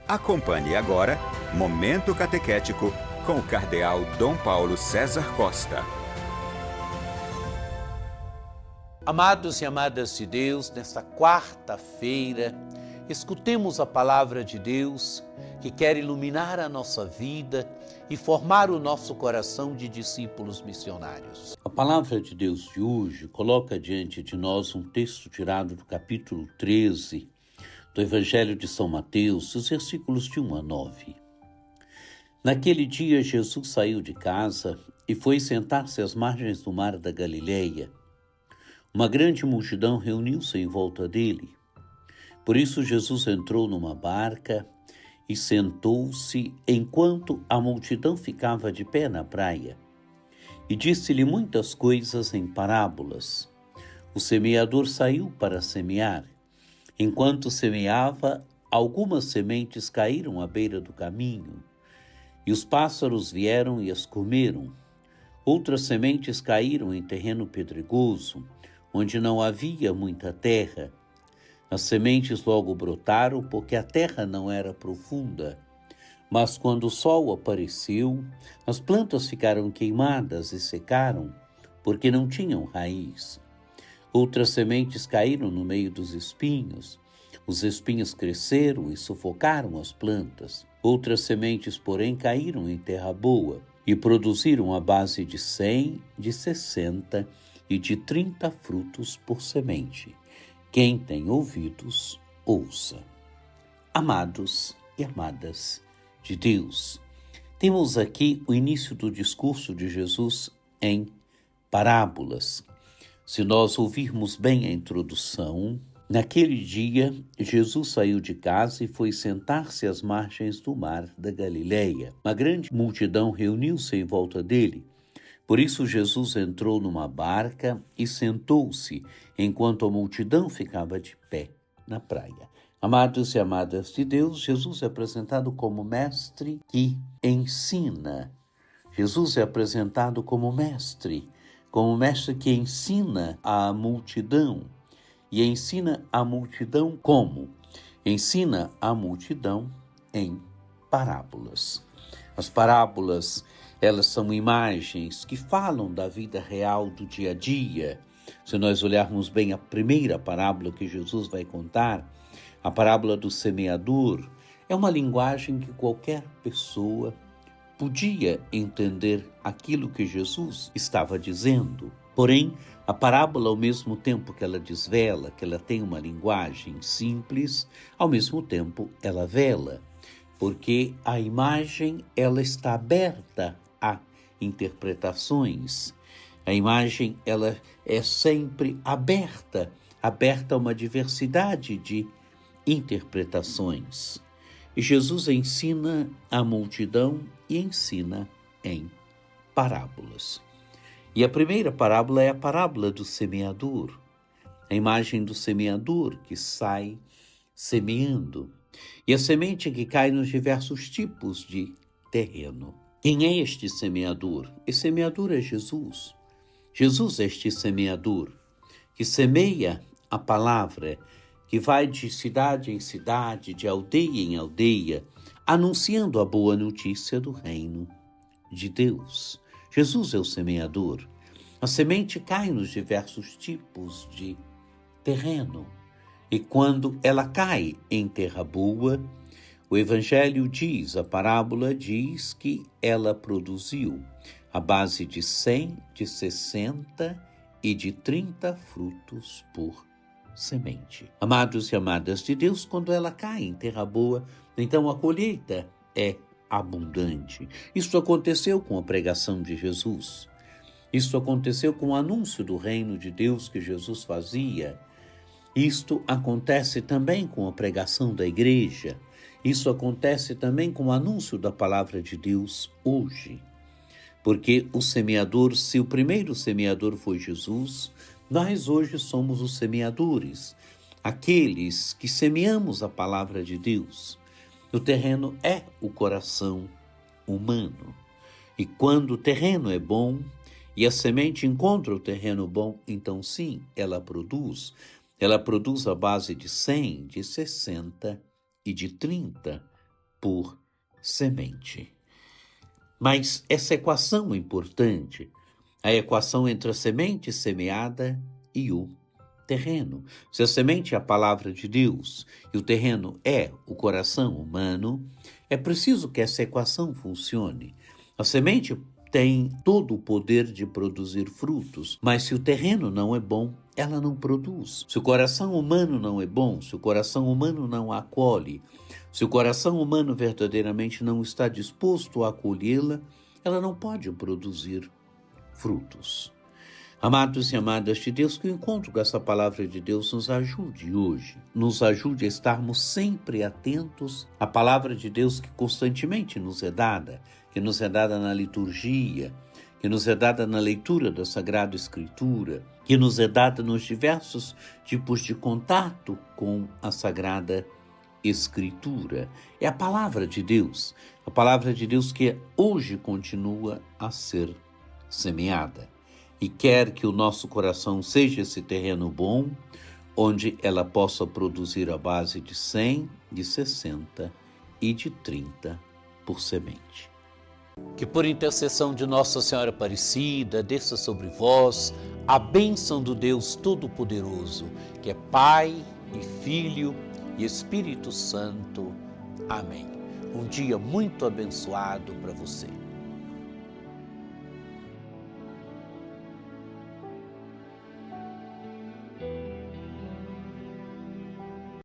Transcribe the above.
Acompanhe agora Momento Catequético com o Cardeal Dom Paulo César Costa. Amados e amadas de Deus, nesta quarta-feira, escutemos a palavra de Deus que quer iluminar a nossa vida e formar o nosso coração de discípulos missionários. A palavra de Deus de hoje coloca diante de nós um texto tirado do capítulo 13 do Evangelho de São Mateus, os versículos de 1 a 9. Naquele dia, Jesus saiu de casa e foi sentar-se às margens do mar da Galileia. Uma grande multidão reuniu-se em volta dele. Por isso, Jesus entrou numa barca e sentou-se enquanto a multidão ficava de pé na praia. E disse-lhe muitas coisas em parábolas. O semeador saiu para semear. Enquanto semeava, algumas sementes caíram à beira do caminho, e os pássaros vieram e as comeram. Outras sementes caíram em terreno pedregoso, onde não havia muita terra. As sementes logo brotaram, porque a terra não era profunda. Mas quando o sol apareceu, as plantas ficaram queimadas e secaram, porque não tinham raiz. Outras sementes caíram no meio dos espinhos. Os espinhos cresceram e sufocaram as plantas. Outras sementes, porém, caíram em terra boa e produziram a base de 100, de 60 e de 30 frutos por semente. Quem tem ouvidos, ouça. Amados e amadas de Deus, temos aqui o início do discurso de Jesus em parábolas. Se nós ouvirmos bem a introdução, naquele dia, Jesus saiu de casa e foi sentar-se às margens do mar da Galileia. Uma grande multidão reuniu-se em volta dele. Por isso, Jesus entrou numa barca e sentou-se, enquanto a multidão ficava de pé na praia. Amados e amadas de Deus, Jesus é apresentado como mestre que ensina. Jesus é apresentado como mestre que ensina a multidão. E ensina a multidão como? Ensina a multidão em parábolas. As parábolas, elas são imagens que falam da vida real do dia a dia. Se nós olharmos bem a primeira parábola que Jesus vai contar, a parábola do semeador, é uma linguagem que qualquer pessoa podia entender aquilo que Jesus estava dizendo. Porém, a parábola, ao mesmo tempo que ela desvela, que ela tem uma linguagem simples, ao mesmo tempo ela vela, porque a imagem ela está aberta a interpretações. A imagem ela é sempre aberta a uma diversidade de interpretações. E Jesus ensina a multidão e ensina em parábolas. E a primeira parábola é a parábola do semeador, a imagem do semeador que sai semeando. E a semente que cai nos diversos tipos de terreno. Quem é este semeador? Esse semeador é Jesus. Jesus é este semeador que semeia a palavra, que vai de cidade em cidade, de aldeia em aldeia, anunciando a boa notícia do reino de Deus. Jesus é o semeador. A semente cai nos diversos tipos de terreno. E quando ela cai em terra boa, o Evangelho diz, a parábola diz que ela produziu a base de 100, de 60 e de 30 frutos por semente. Amados e amadas de Deus, quando ela cai em terra boa, então a colheita é abundante. Isso aconteceu com a pregação de Jesus. Isso aconteceu com o anúncio do reino de Deus que Jesus fazia. Isto acontece também com a pregação da igreja. Isso acontece também com o anúncio da palavra de Deus hoje. Porque o semeador, se o primeiro semeador foi Jesus, nós hoje somos os semeadores, aqueles que semeamos a palavra de Deus. O terreno é o coração humano. E quando o terreno é bom e a semente encontra o terreno bom, então sim, ela produz. Ela produz a base de 100, de 60 e de 30 por semente. Mas essa equação é importante, a equação entre a semente semeada e o terreno. Se a semente é a palavra de Deus e o terreno é o coração humano, é preciso que essa equação funcione. A semente tem todo o poder de produzir frutos, mas se o terreno não é bom, ela não produz. Se o coração humano não é bom, se o coração humano não a acolhe, se o coração humano verdadeiramente não está disposto a acolhê-la, ela não pode produzir frutos. Amados e amadas de Deus, que o encontro com essa palavra de Deus nos ajude hoje, nos ajude a estarmos sempre atentos à palavra de Deus que constantemente nos é dada, que nos é dada na liturgia, que nos é dada na leitura da Sagrada Escritura, que nos é dada nos diversos tipos de contato com a Sagrada Escritura. É a palavra de Deus que hoje continua a ser semeada. E quer que o nosso coração seja esse terreno bom, onde ela possa produzir a base de 100, de 60 e de 30 por semente. Que por intercessão de Nossa Senhora Aparecida, desça sobre vós a bênção do Deus Todo-Poderoso, que é Pai e Filho e Espírito Santo. Amém. Um dia muito abençoado para você.